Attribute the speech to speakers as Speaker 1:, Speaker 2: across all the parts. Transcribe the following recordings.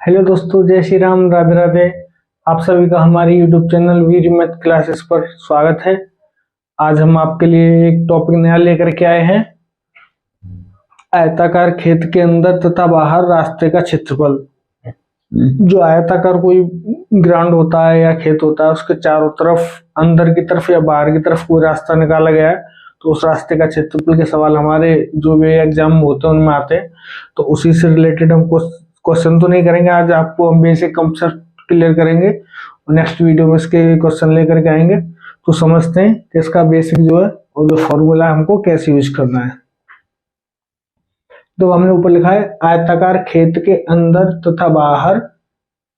Speaker 1: Hello दोस्तों, जय श्री राम, राधे राधे। आप सभी का हमारे यूट्यूब चैनल वीर मैथ क्लासेस पर स्वागत है। आज हम आपके लिए एक टॉपिक नया लेकर के आए हैं। आयताकार खेत के अंदर तथा बाहर रास्ते का क्षेत्रफल। जो आयताकार कोई ग्राउंड होता है या खेत होता है, उसके चारों तरफ अंदर की तरफ या बाहर की तरफ कोई रास्ता निकाला गया है, तो उस रास्ते का क्षेत्रफल के सवाल हमारे जो भी एग्जाम होते हैं उनमें आते हैं। तो उसी से रिलेटेड हम क्वेश्चन तो नहीं करेंगे आज, आपको हम बेसिक कंसेप्ट क्लियर करेंगे और नेक्स्ट वीडियो में इसके क्वेश्चन लेकर के आएंगे। तो समझते हैं कि इसका बेसिक जो है और जो फॉर्मूला है हमको कैसे यूज करना है। तो हमने ऊपर लिखा है आयताकार खेत के अंदर तथा बाहर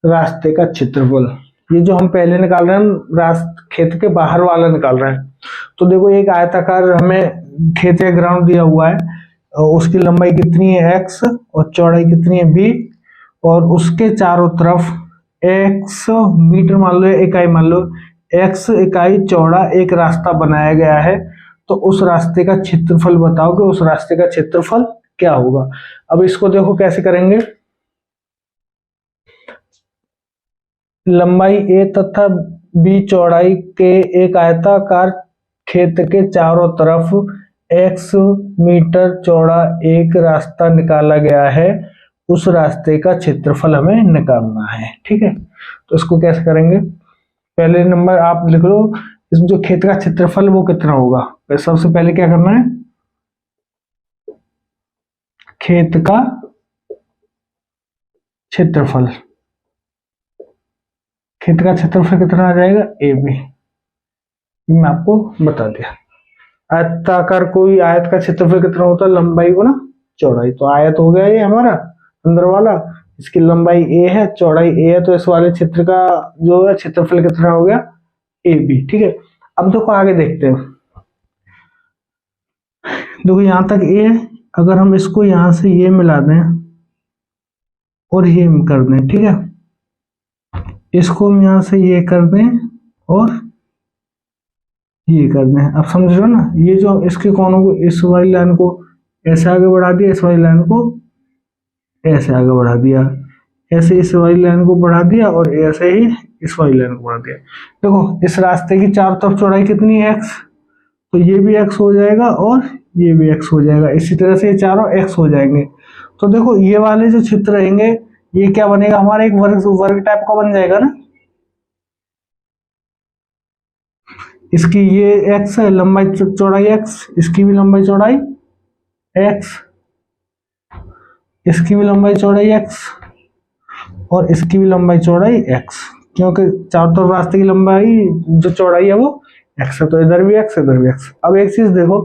Speaker 1: रास्ते का क्षेत्रफल। ये जो हम पहले निकाल रहे हैं, हम खेत के बाहर वाला निकाल रहे हैं। तो देखो, एक आयताकार हमें खेत या ग्राउंड दिया हुआ है, उसकी लंबाई कितनी है x और चौड़ाई कितनी है b, और उसके चारों तरफ x मीटर मान लो, इकाई मान लो, x इकाई चौड़ा एक रास्ता बनाया गया है। तो उस रास्ते का क्षेत्रफल बताओ कि उस रास्ते का क्षेत्रफल क्या होगा। अब इसको देखो कैसे करेंगे। लंबाई a तथा b चौड़ाई के एक आयताकार खेत के चारों तरफ x मीटर चौड़ा एक रास्ता निकाला गया है। उस रास्ते का क्षेत्रफल हमें निकालना है। ठीक है, तो इसको कैसे करेंगे। पहले नंबर आप लिख लो, इस जो खेत का क्षेत्रफल वो कितना होगा। सबसे पहले क्या करना है, खेत का क्षेत्रफल। खेत का क्षेत्रफल कितना आ जाएगा, ए बी। मैं आपको बता दिया। आयताकार कोई आयत का क्षेत्रफल कितना होता है, लंबाई गुना चौड़ाई। तो आयत हो गया ये हमारा अंदर वाला, इसकी लंबाई ए है, चौड़ाई ए है, तो इस वाले क्षेत्र का जो है क्षेत्रफल कितना हो गया, ए बी। ठीक है, अब देखो आगे देखते हैं। देखो यहां तक ए है, अगर हम इसको यहां से ये मिला दें और ये कर दें, ठीक है, इसको हम यहां से ये कर दें और ये कर दें। अब समझ रहे हो ना, ये जो इसके कोनों को, इस वाली लाइन को ऐसे आगे बढ़ा दिया, इस वाली लाइन को ऐसे आगे बढ़ा दिया, ऐसे इस वाली लाइन को बढ़ा दिया और ऐसे ही इस वाली लाइन को बढ़ा दिया। देखो इस रास्ते की चारों तरफ चौड़ाई कितनी है, x, तो ये भी x हो जाएगा और ये भी x हो जाएगा। इसी तरह से ये चारों x हो जाएंगे। तो देखो ये वाले जो क्षेत्र रहेंगे, ये क्या बनेगा हमारा, एक वर्ग टाइप का बन जाएगा ना। इसकी ये x है, लंबाई चौड़ाई x, इसकी भी लंबाई चौड़ाई x, इसकी भी लंबाई चौड़ाई x और इसकी भी लंबाई चौड़ाई x, क्योंकि चारों तरफ रास्ते की लंबाई जो चौड़ाई है वो x है, तो इधर भी x, इधर भी x। अब एक चीज देखो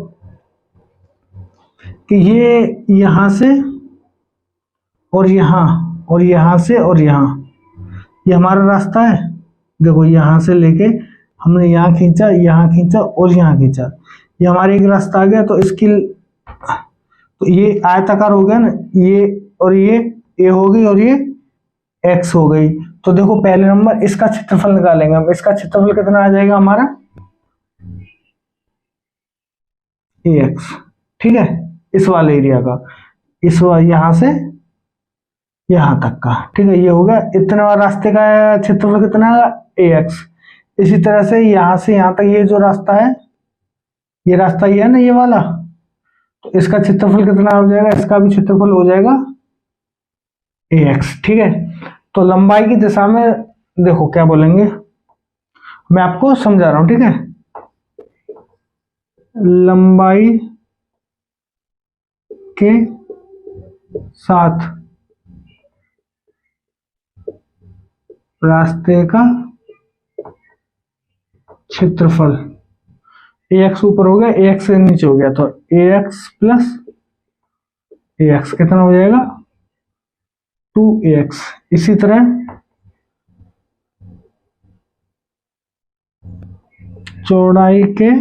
Speaker 1: कि ये यहां से और यहां और यहां से और यहां, ये हमारा रास्ता है। देखो यहां से लेके हमने यहाँ खींचा और यहाँ खींचा, ये हमारा एक रास्ता आ गया। तो इसकी, तो ये आयताकार हो गया ना, ये और ये a हो गई और ये x हो गई। तो देखो पहले नंबर इसका क्षेत्रफल निकालेंगे हम। इसका क्षेत्रफल कितना आ जाएगा हमारा, ax। ठीक है, इस वाले एरिया का, इस यहां से यहां तक का। ठीक है, ये हो गया। इतना रास्ते का क्षेत्रफल कितना है, ax। इसी तरह से यहां तक ये जो रास्ता है, ये रास्ता ये है ना, ये वाला, तो इसका क्षेत्रफल कितना हो जाएगा, इसका भी क्षेत्रफल हो जाएगा ax। ठीक है, तो लंबाई की दिशा में देखो क्या बोलेंगे, मैं आपको समझा रहा हूं। ठीक है, लंबाई के साथ रास्ते का क्षेत्रफल, ax ऊपर हो गया, ax से नीचे हो गया, तो ax प्लस ax कितना हो जाएगा, 2ax। इसी तरह चौड़ाई के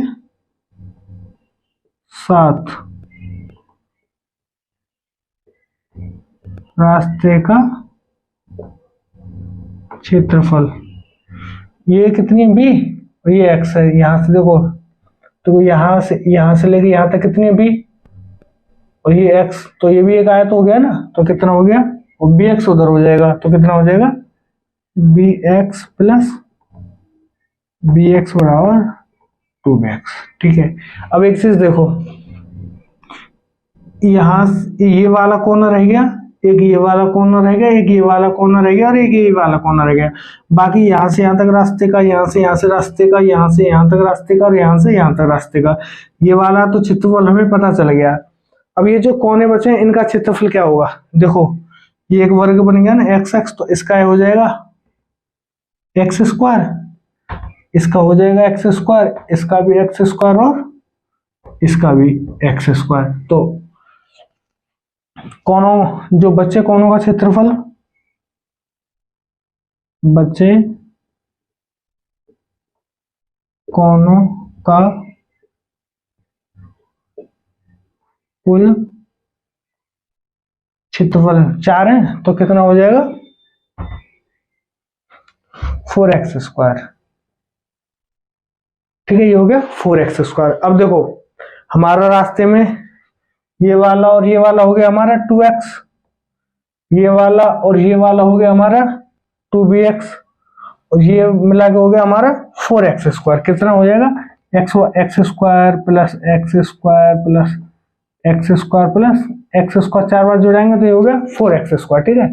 Speaker 1: साथ रास्ते का क्षेत्रफल, ये कितनी है b और ये x है। यहां से देखो, तो यहां से लेके यहां तक कितनी है b और ये x, तो ये भी एक आयत हो गया ना। तो कितना हो गया, और बी एक्स उधर हो जाएगा, तो कितना हो जाएगा b x plus b x बराबर 2bx। ठीक है, अब एक चीज देखो, यहाँ ये वाला कॉर्नर रह गया, एक ये वाला कॉर्नर रह गया, एक ये वाला कॉर्नर रह गया और एक ये वाला कॉर्नर रह गया। बाकी यहाँ से यहाँ तक रास्ते का, यहाँ से यहाँ से रास्ते का, यहाँ से यहाँ तक रास्ते का और यहाँ से यहाँ तक रास्ते का, ये वाला तो क्षेत्रफल हमें पता चल गया। अब ये जो कोने बचे हैं इनका क्षेत्रफल क्या होगा, देखो ये एक वर्ग बन गया ना एक्स एक्स, तो इसका हो जाएगा एक्स स्क्वायर, इसका हो जाएगा एक्स स्क्वायर, इसका भी एक्स स्क्वायर और इसका भी एक्स स्क्वायर। तो कोनों जो बच्चे कोनों का क्षेत्रफल, बच्चे कोनों का कुल क्षेत्रफल 4 है, तो कितना हो जाएगा 4x स्क्वायर। ठीक है, ये हो गया 4x स्क्वायर। अब देखो हमारा रास्ते में ये वाला और ये वाला हो गया हमारा 2x, ये वाला और ये वाला हो गया हमारा 2bx, और ये मिला के हो गया हमारा 4x स्क्वायर। कितना हो जाएगा x square plus x square plus x square plus x square, 4 बार जोड़ाएंगे तो ये हो गया 4x स्क्वायर। ठीक है,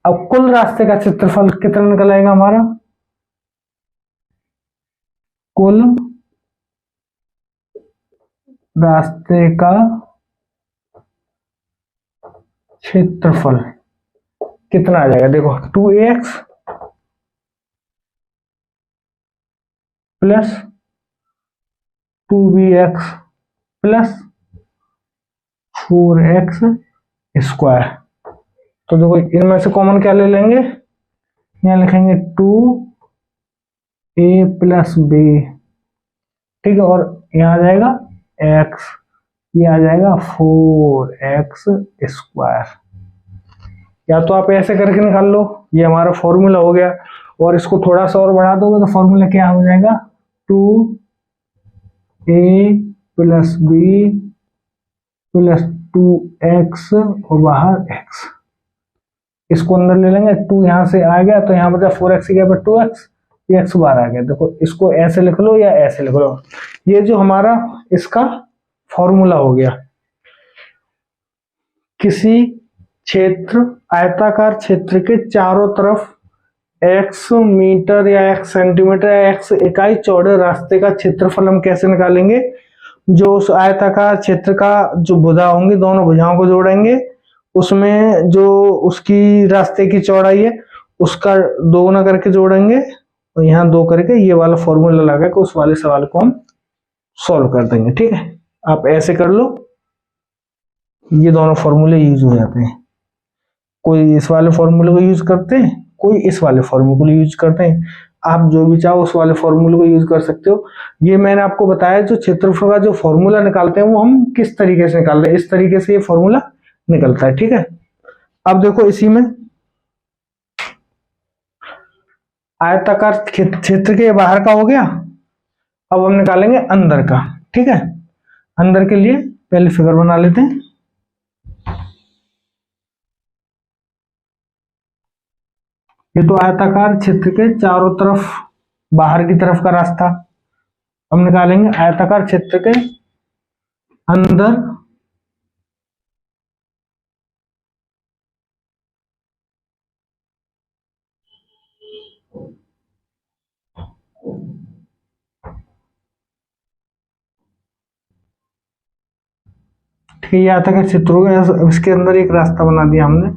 Speaker 1: अब कुल रास्ते का क्षेत्रफल कितना निकल आएगा हमारा, कुल रास्ते का क्षेत्रफल कितना आ जाएगा, देखो 2ax plus 2bx plus 4x square. तो देखो इनमें से कॉमन क्या ले लेंगे, यहाँ लिखेंगे 2a प्लस b। ठीक है, और यहाँ आ जाएगा x, ये आ जाएगा 4x स्क्वायर। या तो आप ऐसे करके निकाल लो, ये हमारा फॉर्मूला हो गया, और इसको थोड़ा सा और बढ़ा दोगे तो फॉर्मूला क्या हो जाएगा 2a plus b plus 2x और बाहर x, इसको अंदर ले लेंगे, 2 यहां से आ गया तो यहाँ बचा 4x की जगह पर 2x, ये x बार आ गया। देखो इसको ऐसे लिख लो या ऐसे लिख लो, ये जो हमारा इसका फॉर्मूला हो गया। किसी क्षेत्र आयताकार क्षेत्र के चारों तरफ x मीटर या x सेंटीमीटर या x इकाई चौड़े रास्ते का क्षेत्रफल हम कैसे निकालेंगे, जो उस आयताकार क्षेत्र का जो भुजा होंगी दोनों भुजाओं को जोड़ेंगे, उसमें जो उसकी रास्ते की चौड़ाई है उसका 2 गुना करके जोड़ेंगे, और यहाँ 2 करके ये वाला फॉर्मूला लगा के उस वाले सवाल को हम सॉल्व कर देंगे। ठीक है, आप ऐसे कर लो, ये दोनों फॉर्मूले यूज हो जाते हैं। कोई इस वाले फॉर्मूले को यूज करते हैं, कोई इस वाले फॉर्मूले को यूज करते हैं, आप जो भी चाहो उस वाले फॉर्मूले को यूज कर सकते हो। ये मैंने आपको बताया जो क्षेत्रफल का जो फॉर्मूला निकालते हैं वो हम किस तरीके से निकालते हैं, इस तरीके से ये फॉर्मूला निकलता है। ठीक है, अब देखो इसी में आयताकार क्षेत्र के बाहर का हो गया, अब हम निकालेंगे अंदर का। ठीक है, अंदर के लिए पहले फिगर बना लेते हैं। ये तो आयताकार क्षेत्र के चारों तरफ बाहर की तरफ का रास्ता, हम निकालेंगे आयताकार क्षेत्र के अंदर ठीक है, ये आयताकार क्षेत्र हो गया। इसके अंदर एक रास्ता बना दिया हमने,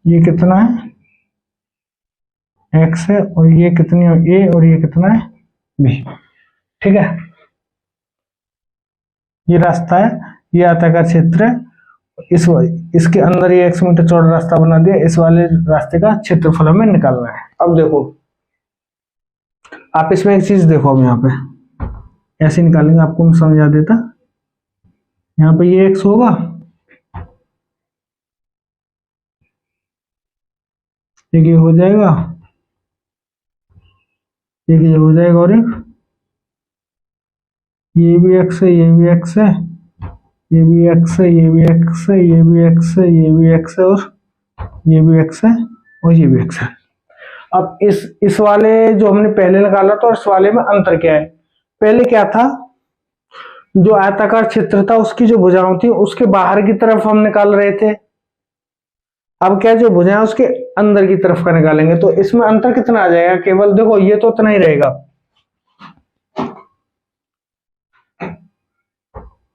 Speaker 1: ये कितना है x है, और ये कितनी है a, और ये कितना है b। ठीक है, ये रास्ता है, ये आयताकार क्षेत्र है, इसके अंदर ये 100 मीटर चौड़ा रास्ता बना दिया, इस वाले रास्ते का क्षेत्रफल हमें निकालना है। अब देखो आप इसमें एक चीज देखो, हम यहाँ पे ऐसे निकालेंगे, आपको मैं समझा देता। यहाँ पे ये x होगा, एक ये हो जाएगा, एक ये हो जाएगा और एक ये भी एक्स है, ये भी एक्स है, ये भी एक्स है, ये भी एक्स है, ये भी एक्स है, ये भी एक्स है, और ये भी एक्स है, और ये भी एक्स है। अब इस वाले जो हमने पहले निकाला था और इस वाले में अंतर क्या है? पहले क्या था, जो आयताकार क्षेत्र था उसकी जो भुजाएं थी उसके बाहर की तरफ हम निकाल रहे थे। अब क्या, जो भुजाएं उसके अंदर की तरफ का निकालेंगे, तो इसमें अंतर कितना आ जाएगा? केवल देखो ये तो उतना ही रहेगा,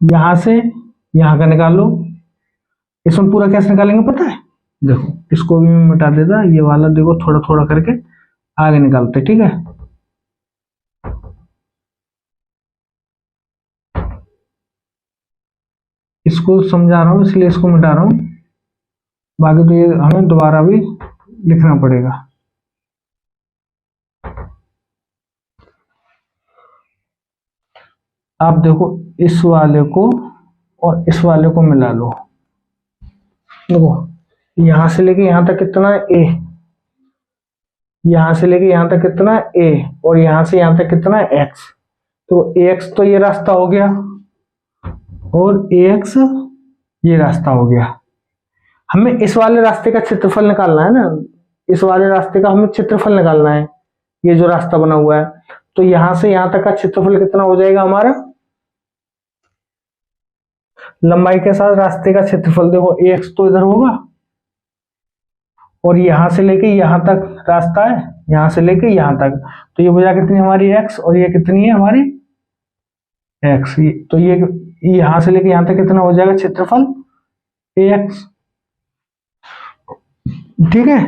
Speaker 1: यहां से यहां का निकालो। इसमें पूरा कैसे निकालेंगे पता है? देखो इसको भी मैं मिटा देता, ये वाला देखो थोड़ा थोड़ा करके आगे निकालते, ठीक है। इसको समझा रहा हूं इसलिए इसको मिटा रहा हूं, बाकी तो ये हमें दोबारा भी लिखना पड़ेगा। आप देखो इस वाले को और इस वाले को मिला लो। देखो यहां से लेके यहां तक कितना है? ए। यहां से लेके यहां तक कितना है? ए। और यहां से यहां तक कितना है? एक्स। तो एक्स तो ये रास्ता हो गया, और एक्स ये रास्ता हो गया। हमें इस वाले रास्ते का क्षेत्रफल निकालना है ना, इस वाले रास्ते का हमें क्षेत्रफल निकालना है, ये जो रास्ता बना हुआ है। तो यहां से यहां तक का क्षेत्रफल कितना हो जाएगा हमारा? लंबाई के साथ रास्ते का क्षेत्रफल, देखो एक्स तो इधर होगा, और यहां से लेके यहां तक रास्ता है, यहां से लेके यहां तक, तो ये भुजा कितनी हमारी? एक्स, और ये कितनी है हमारी? एक्स। तो ये यहां से लेके यहां तक कितना हो जाएगा क्षेत्रफल? एक्स, ठीक है।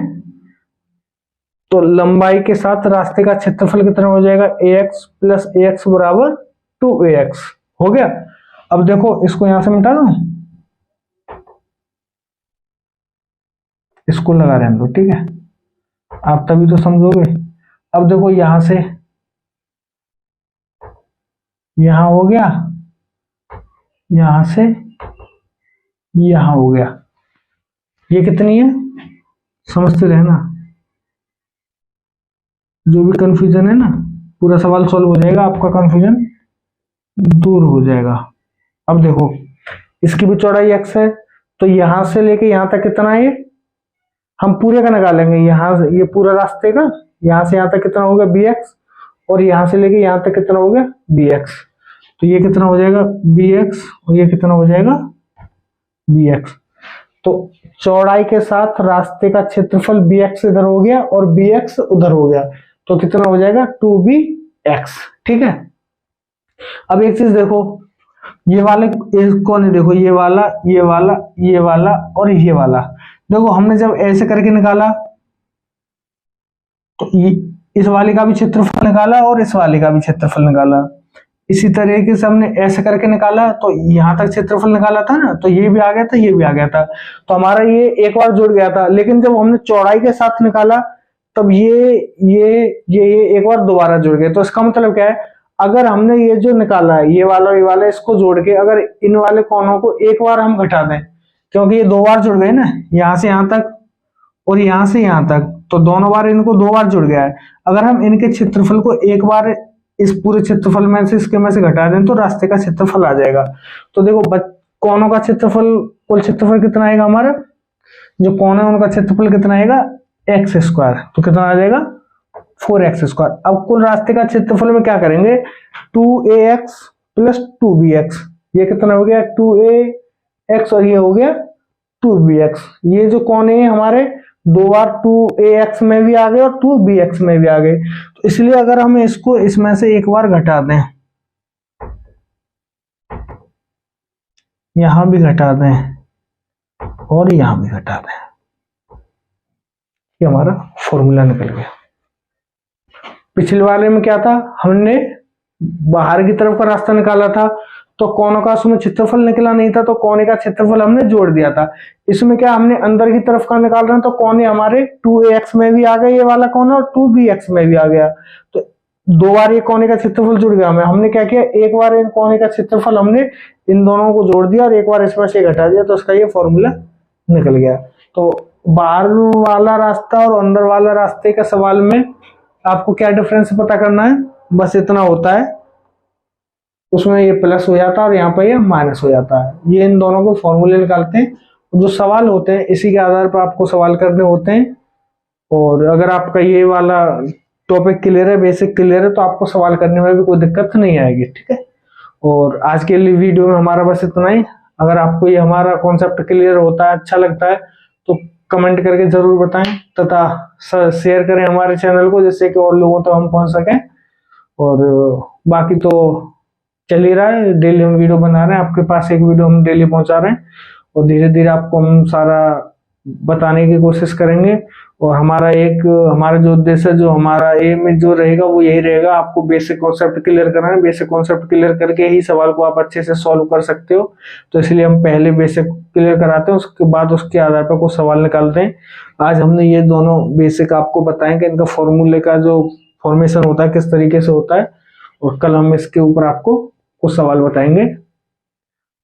Speaker 1: तो लंबाई के साथ रास्ते का क्षेत्रफल कितना हो जाएगा? एक्स प्लस एक्स बराबर 2ax। हो गया। अब देखो इसको यहां से मिटा दो, इसको लगा रहने दो, ठीक है, आप तभी तो समझोगे। अब देखो यहां से यहां हो गया, यहां से यहां हो गया, ये कितनी है समझते रहना, जो भी कंफ्यूजन है ना पूरा सवाल सॉल्व हो जाएगा, आपका कंफ्यूजन दूर हो जाएगा। अब देखो इसकी भी चौड़ाई x है, तो यहां से लेके यहां तक कितना है? हम पूरे का निकालेंगे, यहां से ये पूरा रास्ते का, यहां से यहां तक कितना हो गया? bx, और यहां से लेके यहां तक कितना हो गया? bx। तो ये कितना हो जाएगा? bx, और ये कितना हो जाएगा? bx। तो चौड़ाई के साथ रास्ते का क्षेत्रफल bx इधर हो गया और bx उधर हो गया, तो कितना हो जाएगा? 2bx, ठीक है। अब एक चीज देखो, ये वाले कौन है? देखो ये वाला, ये वाला, ये वाला और ये वाला। देखो हमने जब ऐसे करके निकाला तो इस वाले का भी क्षेत्रफल निकाला और इस वाले का भी क्षेत्रफल निकाला। इसी तरीके से हमने ऐसे करके निकाला तो यहां तक क्षेत्रफल निकाला था ना, तो ये भी आ गया था, ये भी आ गया था, तो हमारा ये एक बार जुड़ गया था। लेकिन जब हमने चौड़ाई के साथ निकाला तब ये एक बार दोबारा जुड़ गए। तो इसका मतलब क्या है? अगर हमने ये जो निकाला है ये वाला ये वाला, इसको जोड़ के अगर इन वाले कोनों को एक बार हम घटा दें, क्योंकि ये दो बार जुड़ गए ना, यहां से यहां तक और यहां से यहां तक, तो दोनों बार इनको दो बार जुड़ गया है। अगर हम इनके क्षेत्रफल को एक बार इस पूरे क्षेत्रफल में से इसके में से घटा दें तो रास्ते का क्षेत्रफल आ जाएगा। तो देखो कोनों का क्षेत्रफल, कुल क्षेत्रफल कितना आएगा हमारा? जो कोण है उनका क्षेत्रफल कितना आएगा? X square. तो कितना आ जाएगा? 4x²। अब कुल रास्ते का क्षेत्रफल में क्या करेंगे? 2ax plus 2bx। ये कितना हो गया? 2ax, और ये हो गया 2bx। ये जो कोण है हमारे दो बार 2ax में भी आ गए और 2bx में भी आ गए, तो इसलिए अगर हम इसको इसमें से एक बार घटा दें, यहां भी घटा दें और यहां भी घटा दें, ये हमारा फॉर्मूला निकल गया। पिछले वाले में क्या था? हमने बाहर की तरफ का रास्ता निकाला था, तो कोनों का उसमें क्षेत्रफल निकला नहीं था, तो कोने का क्षेत्रफल हमने जोड़ दिया था। इसमें क्या हमने अंदर की तरफ का निकाल रहे हैं, तो कोने हमारे 2ax में भी आ गए ये वाला कोना, और 2bx में भी आ गया, तो दो बार ये कोने का क्षेत्रफल जुड़ गया। हमें हमने क्या किया? एक बार इन कोने का क्षेत्रफल हमने इन दोनों को जोड़ दिया और एक बार इसमें से घटा दिया, तो इसका ये फॉर्मूला निकल गया। तो बाहर वाला रास्ता और अंदर वाला रास्ते का सवाल में आपको क्या डिफरेंस पता करना है? बस इतना होता है। उसमें ये प्लस हो जाता है और यहाँ पर ये माइनस हो जाता है। ये इन दोनों को फॉर्मूले निकालते हैं। जो सवाल होते हैं इसी के आधार पर आपको सवाल करने होते हैं। और अगर आपका ये वाला टॉपिक क्लियर है, बेसिक क्लियर है, तो आपको सवाल करने में भी कोई दिक्कत नहीं आएगी, ठीक है। और आज के लिए वीडियो में हमारा बस इतना ही। अगर आपको ये हमारा कॉन्सेप्ट क्लियर होता है, अच्छा लगता है, तो कमेंट करके जरूर बताएं तथा शेयर करें हमारे चैनल को, जिससे कि और लोगों तक हम पहुंच सकें। और बाकी तो चल ही रहा है, डेली हम वीडियो बना रहे हैं, आपके पास एक वीडियो हम डेली पहुंचा रहे हैं और धीरे धीरे आपको हम सारा बताने की कोशिश करेंगे। और हमारा जो उद्देश्य, जो हमारा एम जो रहेगा वो यही रहेगा, आपको बेसिक कॉन्सेप्ट क्लियर कराना है। बेसिक कॉन्सेप्ट क्लियर करके ही सवाल को आप अच्छे से सॉल्व कर सकते हो। तो इसलिए हम पहले बेसिक क्लियर कराते हैं, उसके बाद उसके आधार पर कुछ सवाल निकालते हैं। आज हमने ये दोनों बेसिक आपको बताएं कि इनका फॉर्मूले का जो फॉर्मेशन होता है किस तरीके से होता है, और कल हम इसके ऊपर आपको कुछ सवाल बताएंगे।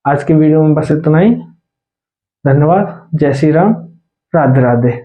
Speaker 1: आज की वीडियो में बस इतना ही। धन्यवाद। जय श्री राम। राधे राधे।